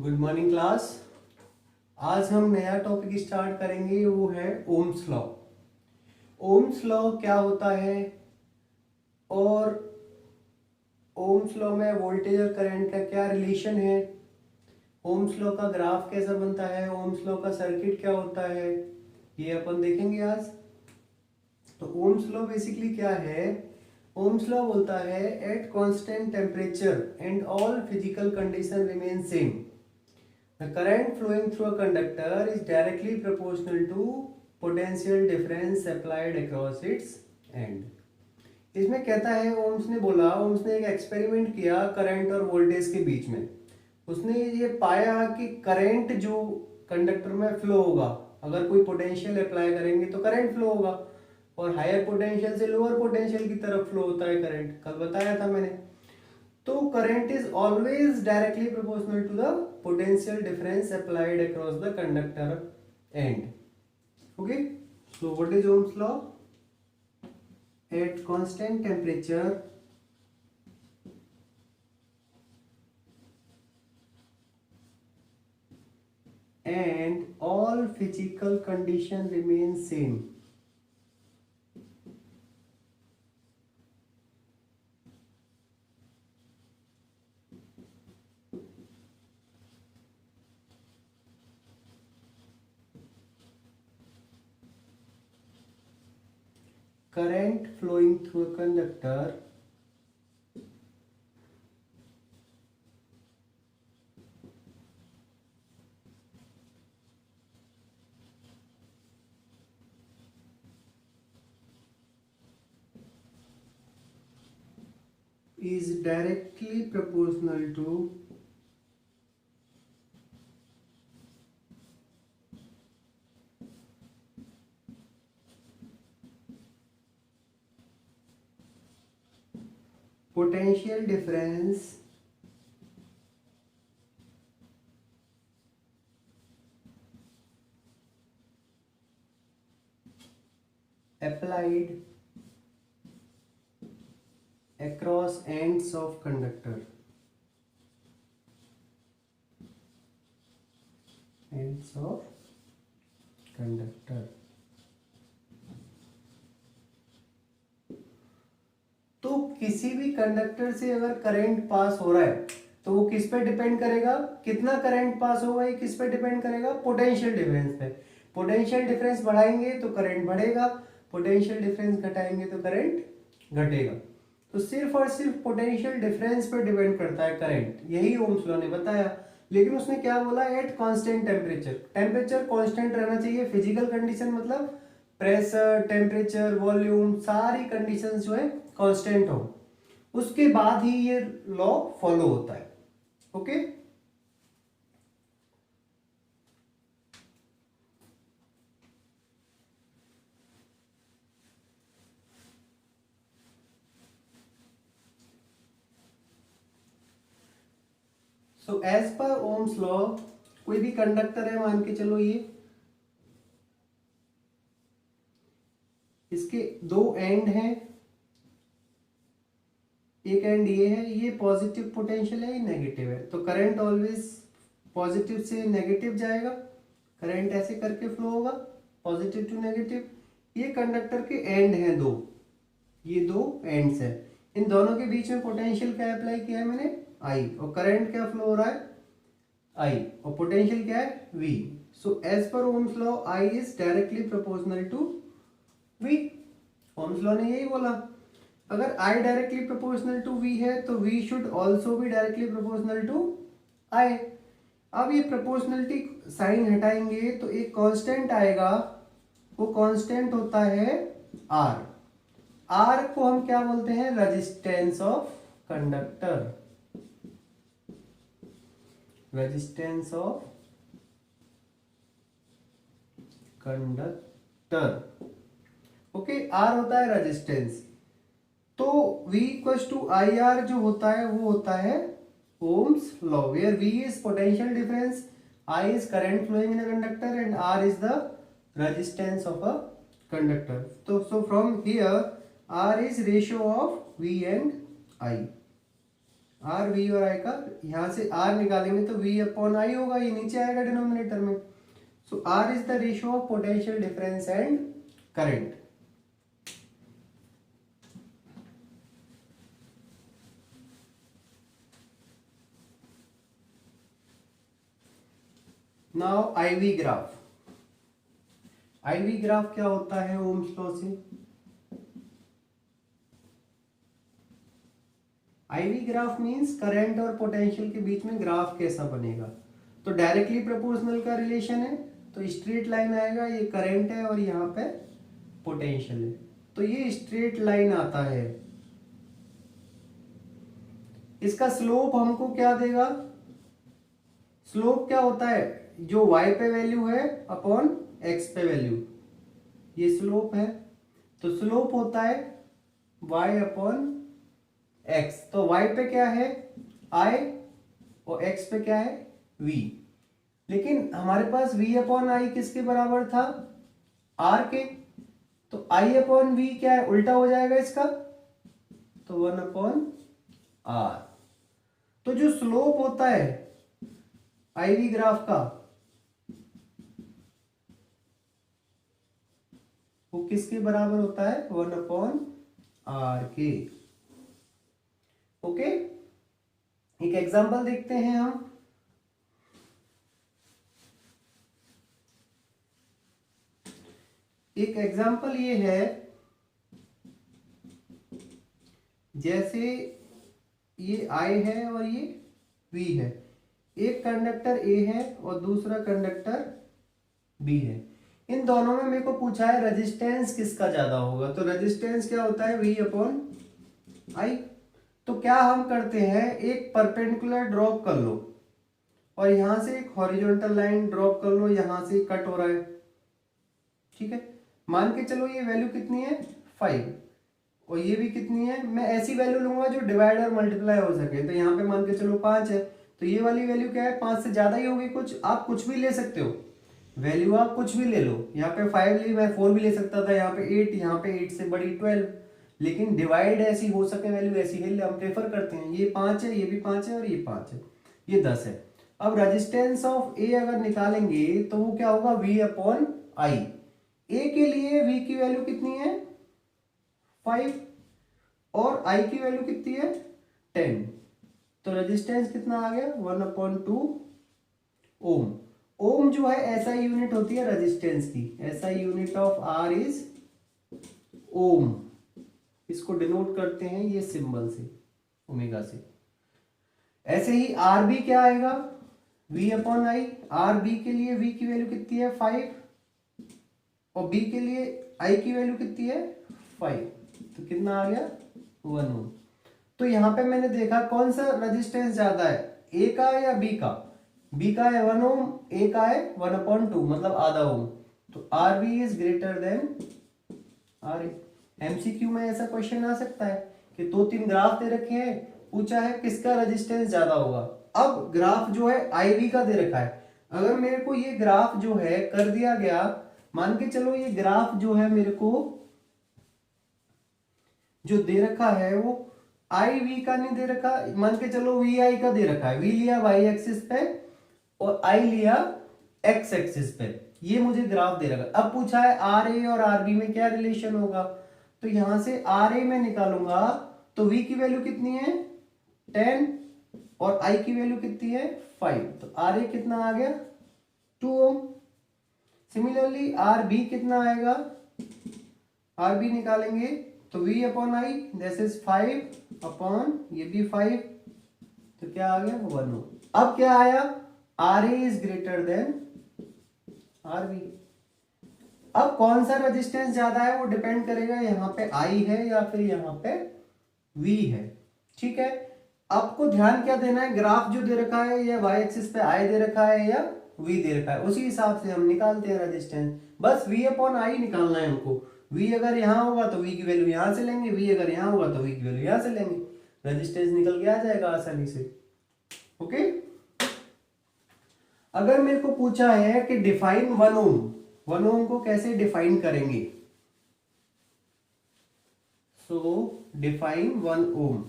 Good morning class. आज हम नया टॉपिक स्टार्ट करेंगे, वो है ओम्स लॉ। ओम्स लॉ क्या होता है और ओम्स लॉ में वोल्टेज और करंट का क्या रिलेशन है, ओम्स लॉ का ग्राफ कैसा बनता है, ओम्स लॉ का सर्किट क्या होता है, ये अपन देखेंगे आज। तो ओम्स लॉ बेसिकली क्या है? ओम्स लॉ बोलता है eight constant temperature and all physical condition remain same, the current flowing through a conductor is directly proportional to potential difference applied across its end। इसमें कहता है, ओम्स ने बोला, ohms ने एक एक्सपेरिमेंट किया करंट और वोल्टेज के बीच में। उसने ये पाया कि करंट जो कंडक्टर में फ्लो होगा, अगर कोई पोटेंशियल अप्लाई करेंगे तो करंट फ्लो होगा, और हायर पोटेंशियल से लोअर पोटेंशियल की तरफ फ्लो होता है करंट, कल बताया था मैंने। तो current is always directly proportional to the potential difference applied across the conductor and. Okay, so what is ohm's law? At constant temperature and all physical condition remain same, current flowing through a conductor is directly proportional to potential difference applied across ends of conductor, ends of conductor। तो किसी भी conductor से अगर current pass हो रहा है तो वो किस पे डिपेंड करेगा? कितना करंट पास होगा, ये किस पे डिपेंड करेगा? पोटेंशियल डिफरेंस पे। पोटेंशियल डिफरेंस बढ़ाएंगे तो करंट बढ़ेगा, पोटेंशियल डिफरेंस घटाएंगे तो करंट घटेगा। तो सिर्फ और सिर्फ पोटेंशियल डिफरेंस पे डिपेंड करता है करंट, यही ओम्स लॉ ने बताया। लेकिन उसने क्या बोला? Eight constant temperature. Temperature constant रहना चाहिए, फिजिकल कंडीशन मतलब प्रेशर, टेम्परेचर, वॉल्यूम, सारी कंडीशंस जो है कांस्टेंट हो, उसके बाद ही ये लॉ फॉलो होता है। Okay, so as per ohm's law, कोई भी कंडक्टर है, मान के चलो ये, इसके दो एंड हैं, एक एंड ये है, ये पॉजिटिव पोटेंशियल है, ये नेगेटिव है, तो करंट ऑलवेज पॉजिटिव से नेगेटिव जाएगा, करंट ऐसे करके फ्लो होगा पॉजिटिव टू नेगेटिव। ये कंडक्टर के एंड हैं दो, ये दो एंड्स है, इन दोनों के बीच में पोटेंशियल क्या अप्लाई किया है मैंने? आई, और करंट क्या फ्लो हो रहा है? आई, और पोटेंशियल क्या है? V. So as per ohm's law I is directly proportional to V. Ohm's law ने यही बोला, अगर I directly proportional to V है तो V शुड ऑल्सो भी डायरेक्टली प्रोपोर्शनल टू I। अब ये प्रोपोर्शनलिटी साइन हटाएंगे तो एक कांस्टेंट आएगा, वो कांस्टेंट होता है R। R को हम क्या बोलते हैं? Resistance of conductor, resistance of conductor. Okay, R होता है रेजिस्टेंस। तो V equals to I R जो होता है वो होता है Ohm's law, where V is potential difference, I is current flowing in a conductor and R is the resistance of a conductor. तो so from here R is ratio of V and I। R V और I का, यहां से are निकालेंगे तो we upon I होगा, ये नीचे आएगा डिनोमिनेटर में। So R is the ratio of potential difference and current. Now IV graph. IV graph क्या होता है ओम्स लॉ से? आईवी ग्राफ मींस करंट और पोटेंशियल के बीच में ग्राफ कैसा बनेगा। तो डायरेक्टली प्रोपोर्शनल का रिलेशन है, तो स्ट्रेट लाइन आएगा, ये करंट है और यहाँ पे पोटेंशियल है, तो ये स्ट्रेट लाइन आता है। इसका स्लोप हमको क्या देगा? स्लोप क्या होता है? जो y पे वैल्यू है अपॉन x पे वैल्यू, ये स्लोप है। तो स्लोप होता है y अपॉन x। तो y पे क्या है? I और x पे क्या है? v। लेकिन हमारे पास v अपॉन आई किसके बराबर था? r के। तो i अपॉन v क्या है? उल्टा हो जाएगा इसका, तो 1 अपॉन r। तो जो स्लोप होता है आईवी ग्राफ का, वो किसके बराबर होता है? 1 अपॉन आर के। ओके, एक एग्जांपल देखते हैं हम। एक एग्जांपल ये है, जैसे ये I है और ये V है, एक कंडक्टर A है और दूसरा कंडक्टर B है। इन दोनों में मेरे को पूछा है रेजिस्टेंस किसका ज्यादा होगा। तो रेजिस्टेंस क्या होता है? V अपॉन आई। तो क्या हम करते हैं, एक परपेंडिकुलर ड्रॉप कर लो और यहां से एक हॉरिजॉन्टल लाइन ड्रॉप कर लो, यहां से कट हो रहा है, ठीक है। मान के चलो ये वैल्यू कितनी है? 5, और ये भी कितनी है? मैं ऐसी वैल्यू लूंगा जो डिवाइड और मल्टीप्लाई हो सके। तो यहाँ पे मान के चलो 5 है, तो ये वाली वैल्यू क्या है? 5 से ज्यादा ही होगी। कुछ आप कुछ भी ले सकते हो, वैल्यू आप कुछ भी ले लो। यहाँ पे 5 ली, मैं 4 भी ले सकता था, यहाँ पे 8, यहाँ पे 8 से बड़ी 12। लेकिन डिवाइड ऐसी हो सके वैल्यू ऐसी है, हम प्रेफर करते हैं। ये 5 है, ये भी 5 है और ये 5 है, ये 10 है। अब रेजिस्टेंस ऑफ ए अगर निकालेंगे तो वो क्या होगा? V अपॉन आई। ए के लिए V की वैल्यू कितनी है? 5, और I की वैल्यू कितनी है? 10। तो रेजिस्टेंस कितना आ गया? 1 अपॉन 2 ओम। ओम जो है ऐसा यूनिट होती है रेजिस्टेंस की, ऐसा यूनिट ऑफ R इज ओम। इसको डिनोट करते हैं ये सिंबल से, ओमेगा से। ऐसे ही आर बी क्या आएगा? V upon I. R B के लिए V की वैल्यू कितनी है? 5, और B के लिए I की वैल्यू कितनी है? 5। तो कितना आ गया? 1 ओम। तो यहां पे मैंने देखा कौन सा रेजिस्टेंस ज्यादा है, ए का या बी का? बी का है 1 ओम, ए का है 1 अपॉन 2, मतलब आधा ओम। तो R B is greater than R A. MCQ में ऐसा क्वेश्चन आ सकता है कि 2-3 ग्राफ दे रखे हैं, पूछा है किसका रेजिस्टेंस ज्यादा होगा। अब ग्राफ जो है आईवी का दे रखा है। अगर मेरे को ये ग्राफ जो है कर दिया गया, मान के चलो ये ग्राफ जो है मेरे को जो दे रखा है वो आई वी का नहीं दे रखा, मान के चलो वी आई का दे रखा है। वी लिया वाई एक्सिस पे और आई लिया एक्स एक्सिस पे, ये मुझे ग्राफ दे रखा। अब पूछा है आर ए और आर बी में क्या रिलेशन होगा, तो यहां से आर ए में निकालूंगा तो वी की वैल्यू कितनी है? 10, और आई की वैल्यू कितनी है? 5। तो आर ए कितना आ गया? 2 ओम। सिमिलरली आर बी कितना आएगा? आर बी निकालेंगे तो V upon I, this is 5 upon ये भी 5, तो क्या आ गया? 1 ओम। अब क्या आया? R A is greater than R B. अब कौन सा रेजिस्टेंस ज्यादा है वो डिपेंड करेगा, यहाँ पे I है या फिर यहाँ पे V है, ठीक है। आपको ध्यान क्या देना है, ग्राफ जो दे रखा है या y एक्सिस पे I दे रखा है या V दे रखा है, उसी हिसाब से हम निकालते हैं रेजिस्टेंस। बस V अपॉन आई निकालना है हमको। V अगर यहाँ होगा तो V की वैल्यू यहाँ से लेंगे, V अगर यहाँ होगा तो V की वैल्यू यहाँ से लेंगे, रेजिस्टेंस निकल के आ जाएगा आसानी से। ओके, अगर मेरे को पूछा है कि डिफाइन 1 ओम, 1 ओम को कैसे डिफाइन करेंगे, so define 1 ohm.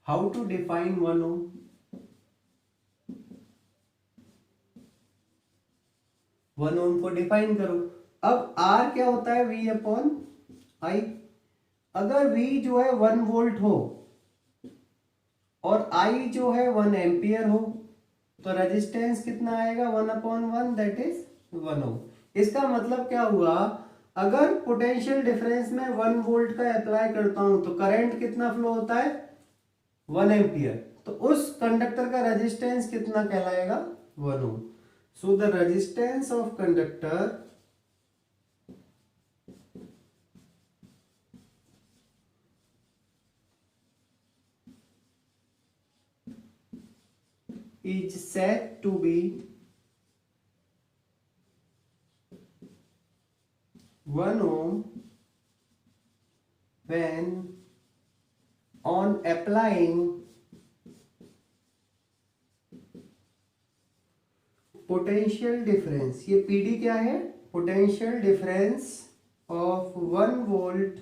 How to define 1 ohm. 1 ohm को डिफाइन करो। अब R क्या होता है, V अपॉन I। अगर V जो है 1 वोल्ट हो और I जो है 1 एम्पियर हो तो रेजिस्टेंस कितना आएगा, 1 अपॉन 1 दैट इज 1 ओम। इसका मतलब क्या हुआ, अगर पोटेंशियल डिफरेंस में 1 वोल्ट का अप्लाई करता हूं तो करंट कितना फ्लो होता है, 1 एम्पियर। तो उस कंडक्टर का रेजिस्टेंस कितना कहलाएगा, 1 ohm. So the resistance of conductor is said to be 1 ohm when on applying potential difference, ये पीडी क्या है, potential difference of 1 volt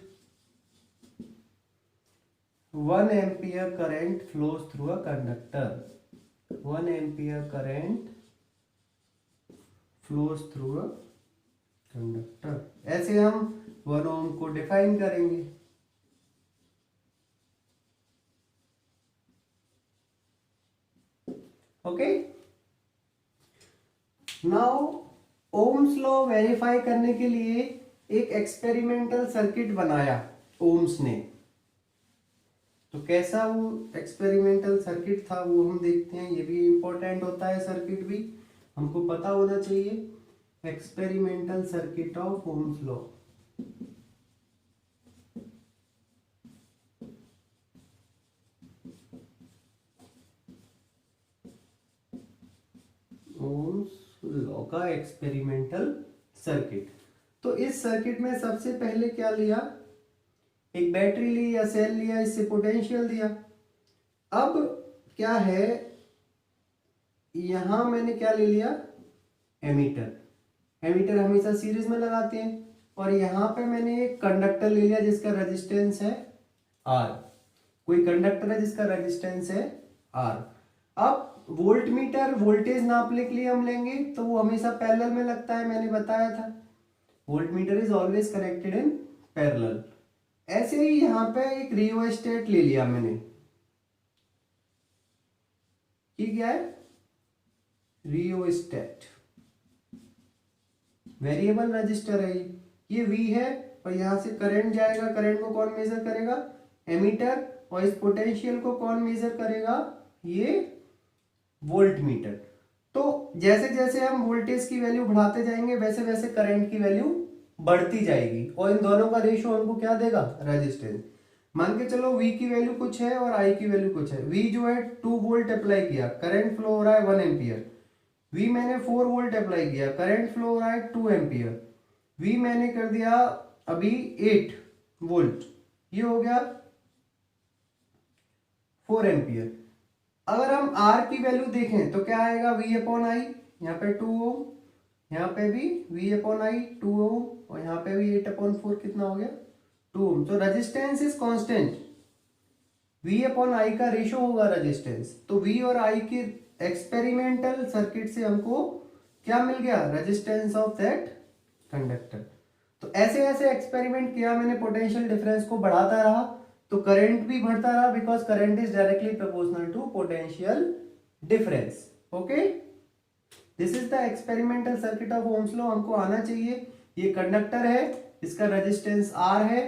1 ampere current flows through a conductor. 1 ampere current flows through a conductor. ऐसे हम 1 ohm को define करेंगे। Okay, now Ohm's law verify करने के लिए एक एक्सपेरिमेंटल सर्किट बनाया ओम्स ने। तो कैसा वो एक्सपेरिमेंटल सर्किट था वो हम देखते हैं। ये भी इंपॉर्टेंट होता है, सर्किट भी हमको पता होना चाहिए। Experimental circuit of ohm's law. Ohm's law का एक्सपेरिमेंटल सर्किट। तो इस सर्किट में सबसे पहले क्या लिया, एक बैटरी ली या सेल लिया, इससे पोटेंशियल दिया। अब क्या है, यहां मैंने क्या ले लिया, एमीटर। एमीटर हमेशा सीरीज में लगाते हैं। और यहां पे मैंने एक कंडक्टर ले लिया जिसका रेजिस्टेंस है आर। कोई कंडक्टर है जिसका रेजिस्टेंस है आर। अब वोल्ट मीटर वोल्टेज नापने के लिए हम लेंगे तो वो हमेशा पैरेलल में लगता है, मैंने बताया था। Volt meter is always connected in parallel. ऐसे ही यहां पे एक रियोस्टेट ले लिया मैंने। ये क्या है, रियोस्टेट, वेरिएबल रजिस्टर है। ये V है और यहां से करंट जाएगा। करंट को कौन मेजर करेगा, एमीटर। और इस पोटेंशियल को कौन मेजर करेगा, ये वोल्ट मीटर। तो जैसे जैसे हम वोल्टेज की वैल्यू बढ़ाते जाएंगे वैसे वैसे करंट की वैल्यू बढ़ती जाएगी। और इन दोनों का रेशियो हमको क्या देगा, रेजिस्टेंस। मान के चलो V की वैल्यू कुछ है और I की वैल्यू कुछ है। V जो है 2 वोल्ट अप्लाई किया, करंट फ्लो हो रहा है 1 एम्पियर। V मैंने 4 वोल्ट अप्लाई किया, करंट फ्लो हो रहा है 2 एम्पियर। V मैंने कर दिया अभी 8 वोल्ट, ये हो गया 4 एम्पियर। अगर हम R की वैल्यू देखें तो क्या आएगा, V अपॉन आई। यहाँ पे 2 ओम, यहाँ पे भी V अपॉन आई 2 ओम, और यहाँ पे भी 8 अपॉन 4 कितना हो गया, 2 ओम। तो resistance is constant. V upon आई का रेशो होगा रेजिस्टेंस। तो V और I की एक्सपेरिमेंटल सर्किट से हमको क्या मिल गया, रेजिस्टेंस ऑफ दैट कंडक्टर। तो ऐसे ऐसे एक्सपेरिमेंट किया मैंने, पोटेंशियल डिफरेंस को बढ़ाता रहा तो करंट भी बढ़ता रहा, because current is directly proportional to potential difference. Okay, this is the experimental circuit of ohm's law. हमको आना चाहिए, ये कंडक्टर है, इसका रेजिस्टेंस R है।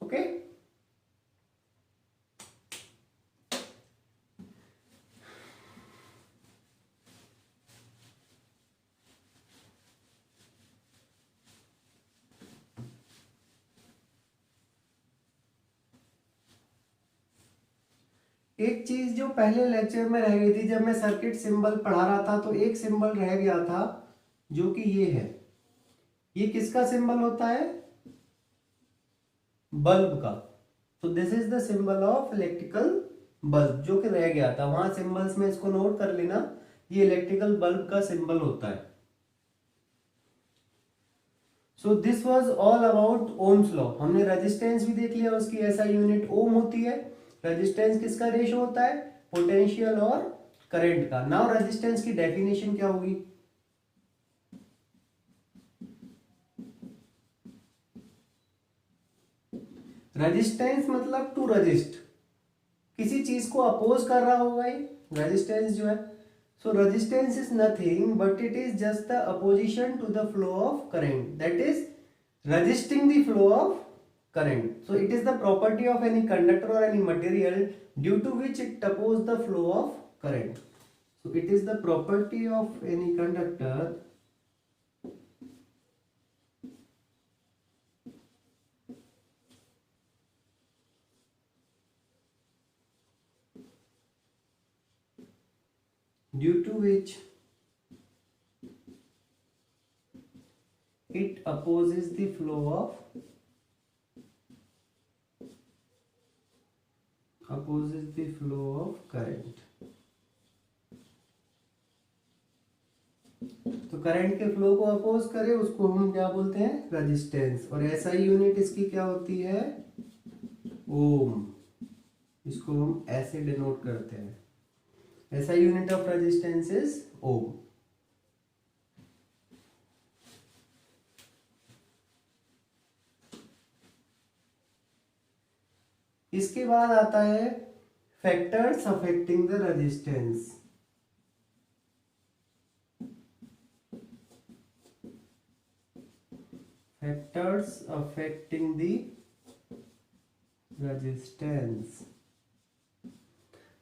ओके, एक चीज जो पहले लेक्चर में रह गई थी, जब मैं सर्किट सिंबल पढ़ा रहा था तो एक सिंबल रह गया था जो कि ये है। ये किसका सिंबल होता है, बल्ब का। तो this is the symbol of electrical bulb, जो कि रह गया था वहां सिंबल्स में, इसको नोट कर लेना। ये इलेक्ट्रिकल बल्ब का सिंबल होता है। So this was all about Ohm's law. हमने रेजिस्टेंस भी देख लिया, उसकी एसआई यूनिट ओम होती है। रेजिस्टेंस किसका रेशो होता है? पोटेंशियल और करंट का। नाउ रेजिस्टेंस की डेफिनेशन क्या होगी? रेजिस्टेंस मतलब टू रजिस्ट, किसी चीज को अपोज कर रहा होगा ये रेजिस्टेंस जो है। So resistance is nothing but it is just the opposition to the flow of current, that is resisting the flow of current. So it is the property of any conductor or any material due to which it opposes the flow of current. So it is the property of any conductor due to which it opposes the flow of current. तो current के flow को oppose करे उसको हम क्या बोलते हैं? Resistance. और एसआई यूनिट इसकी क्या होती है? ओम। इसको हम ऐसे डिनोट करते हैं, SI unit of resistance is ohm. इसके बाद आता है factors affecting the resistance. Factors affecting the resistance.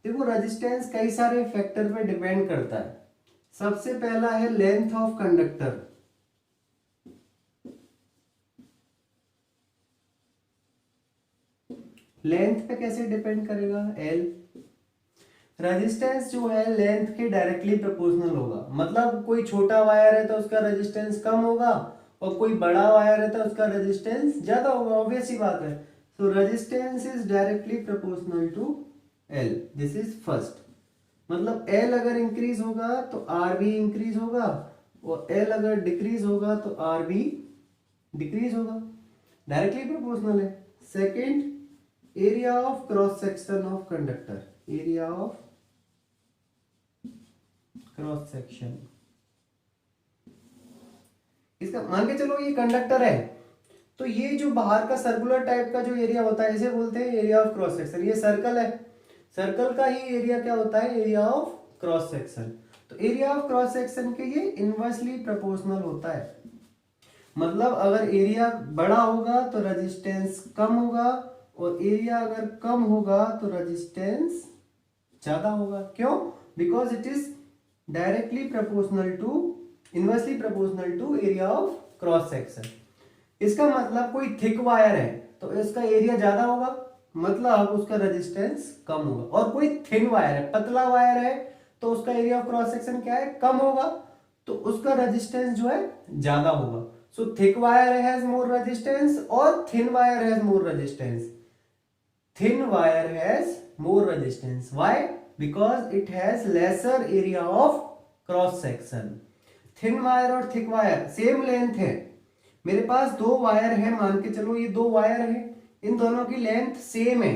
देखो रेजिस्टेंस कई सारे फैक्टर पे डिपेंड करता है। सबसे पहला है लेंथ ऑफ कंडक्टर। लेंथ पे कैसे डिपेंड करेगा? एल। रेजिस्टेंस जो है लेंथ के डायरेक्टली प्रोपोर्शनल होगा। मतलब कोई छोटा वायर है तो उसका रेजिस्टेंस कम होगा, और कोई बड़ा वायर है तो उसका रेजिस्टेंस ज्यादा होगा, ऑब्वियस ही बात है। So resistance is directly proportional to L, this is first. मतलब एल अगर इंक्रीज होगा तो आर भी इंक्रीज होगा, और एल अगर डिक्रीज होगा तो आर भी डिक्रीज होगा, डायरेक्टली प्रोपोर्शनल है। Second, area of cross section of conductor. Area of cross section, इसका मान के चलो ये कंडक्टर है, तो ये जो बाहर का सर्कुलर टाइप का जो एरिया होता है इसे बोलते हैं एरिया ऑफ क्रॉस सेक्शन। ये सर्कल है, सर्कल का ही एरिया क्या होता है? Area of cross section. तो एरिया ऑफ क्रॉस सेक्शन के ये इनवर्सली प्रोपोर्शनल होता है। मतलब अगर एरिया बड़ा होगा तो रेजिस्टेंस कम होगा, और एरिया अगर कम होगा तो रेजिस्टेंस ज्यादा होगा। क्यों? Because it is directly proportional to, inversely proportional to area of cross section. इसका मतलब कोई थिक वायर है तो इसका एरिया ज्यादा होगा, मतलब उसका रेजिस्टेंस कम होगा। और कोई थिन वायर है, पतला वायर है, तो उसका एरिया ऑफ क्रॉस सेक्शन क्या है? कम होगा, तो उसका रेजिस्टेंस जो है ज्यादा होगा। So thick wire has more resistance और thin wire has more resistance. Thin wire has more resistance, why? Because it has lesser area of cross section. Thin wire और थिक वायर सेम लेंथ है। मेरे पास दो wire है, मान के चलो ये दो वायर है, इन दोनों की लेंथ सेम है।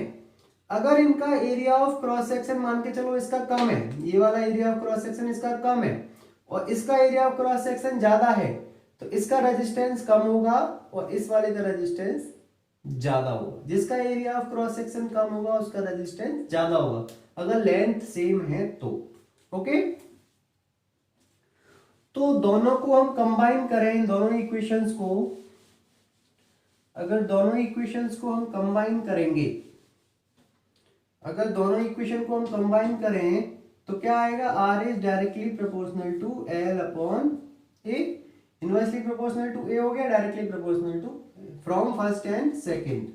अगर इनका एरिया ऑफ क्रॉस सेक्शन मान के चलो इसका कम है, ये वाला एरिया ऑफ क्रॉस सेक्शन इसका कम है, और इसका एरिया ऑफ क्रॉस सेक्शन ज्यादा है, तो इसका रेजिस्टेंस कम होगा और इस वाले का रेजिस्टेंस ज्यादा होगा। जिसका एरिया ऑफ क्रॉस सेक्शन कम होगा उसका रेजिस्टेंस ज्यादा होगा, अगर लेंथ सेम है तो। ओके, तो दोनों को हम कंबाइन करें, इन दोनों इक्वेशंस को, अगर दोनों इक्वेशंस को हम कंबाइन करेंगे, अगर दोनों इक्वेशन को हम कंबाइन करें तो क्या आएगा? R is directly proportional to L upon A. Inversely proportional to A हो गया, directly proportional to, from first and second,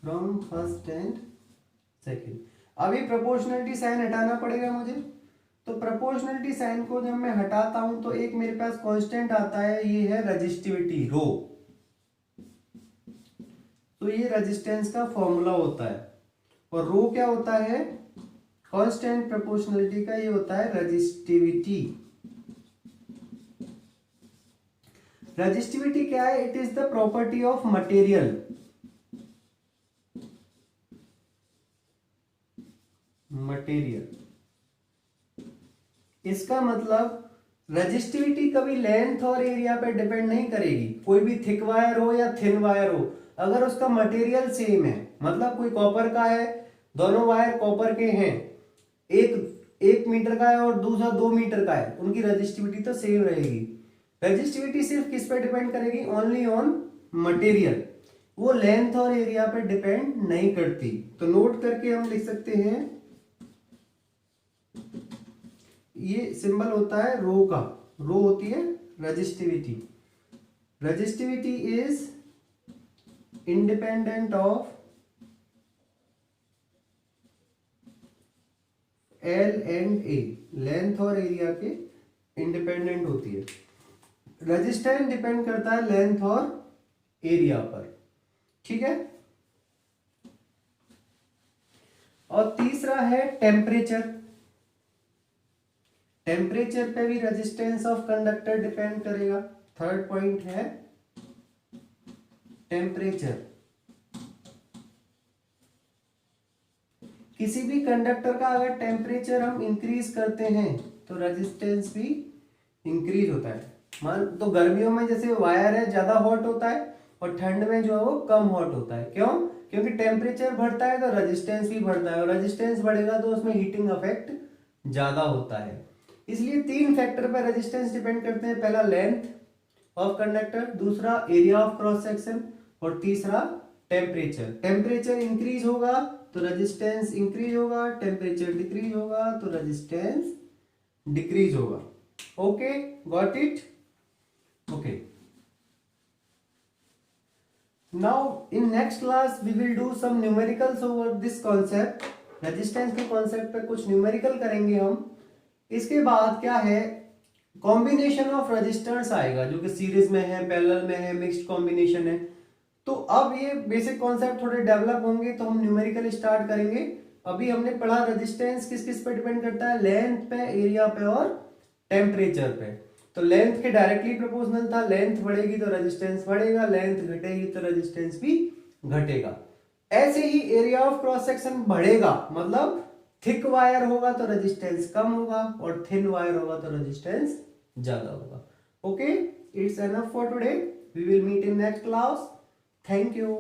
from first and second. अभी प्रोपोर्शनलिटी साइन हटाना पड़ेगा मुझे, तो प्रोपोर्शनलिटी साइन को जब मैं हटाता हूं तो एक मेरे पास कांस्टेंट आता है, ये है रेजिस्टिविटी, रो। तो ये रेजिस्टेंस का फॉर्मूला होता है, और रो क्या होता है? कांस्टेंट प्रोपोर्शनलिटी का ये होता है रेजिस्टिविटी। रजिस्टिविटी क्या है? It is the property of material. इसका मतलब रजिस्टिविटी कभी लेंथ और एरिया पे डिपेंड नहीं करेगी। कोई भी थिक वायर हो या थिन वायर हो, अगर उसका मटेरियल सेम है, मतलब कोई कॉपर का है, दोनों वायर कॉपर के हैं, एक मीटर का है और दूसरा 2 मीटर का है, उनकी रजिस्टिविटी तो सेम रहेगी। रजिस्टिविटी सिर्फ किस पे डिपेंड करेगी? Only on material. वो लेंथ और एरिया पे डिपेंड नहीं करती। तो नोट करके हम लिख सकते हैं, ये सिंबल होता है रो का, रो होती है resistivity. Resistivity is independent of L and A, length और एरिया के इंडिपेंडेंट होती है। रेजिस्टेंस डिपेंड करता है लेंथ और एरिया पर, ठीक है। और तीसरा है टेम्परेचर। टेम्परेचर पे भी रेजिस्टेंस ऑफ कंडक्टर डिपेंड करेगा। थर्ड पॉइंट है टेम्परेचर। किसी भी कंडक्टर का अगर टेम्परेचर हम इंक्रीज करते हैं तो रेजिस्टेंस भी इंक्रीज होता है। मान तो गर्मियों में जैसे वायर है ज्यादा हॉट होता है और ठंड में जो है वो कम हॉट होता है। क्यों? क्योंकि टेम्परेचर बढ़ता है तो रेजिस्टेंस भी बढ़ता है, और रेजिस्टेंस बढ़ेगा तो उसमें हीटिंग इफेक्ट ज्यादा होता है। इसलिए 3 फैक्टर पर रेजिस्टेंस डिपेंड करते हैं। पहला लेंथ ऑफ कंडक्टर, दूसरा एरिया ऑफ क्रॉस सेक्शन, और तीसरा टेम्परेचर। टेम्परेचर इंक्रीज होगा तो रेजिस्टेंस इंक्रीज होगा, टेम्परेचर डिक्रीज होगा तो रेजिस्टेंस डिक्रीज होगा। Okay, got it? Okay, now in next class we will do some numericals over this concept। Resistance के कॉन्सेप्ट पे कुछ न्यूमेरिकल करेंगे हम। इसके बाद क्या है, कॉम्बिनेशन ऑफ रजिस्टर्स आएगा, जो कि सीरीज में है, पैरेलल में है, मिक्स्ड कॉम्बिनेशन है। तो अब ये बेसिक कॉन्सेप्ट थोड़े डेवलप होंगे तो हम न्यूमेरिकल स्टार्ट करेंगे। अभी हमने पढ़ा रेजिस्टेंस किस किस पे डिपेंड करता है, लेंथ पे, एरिया पे और टेम्परेचर पे। तो लेंथ के डायरेक्टली प्रोपोर्शनल था, लेंथ बढ़ेगी तो रेजिस्टेंस बढ़ेगा, लेंथ घटेगी तो रेजिस्टेंस भी घटेगा। ऐसे ही एरिया ऑफ क्रॉस सेक्शन बढ़ेगा, मतलब थिक वायर होगा तो रेजिस्टेंस कम होगा और थिन वायर होगा तो रेजिस्टेंस ज्यादा होगा। Okay, it's enough for today, we will meet in next class. Thank you.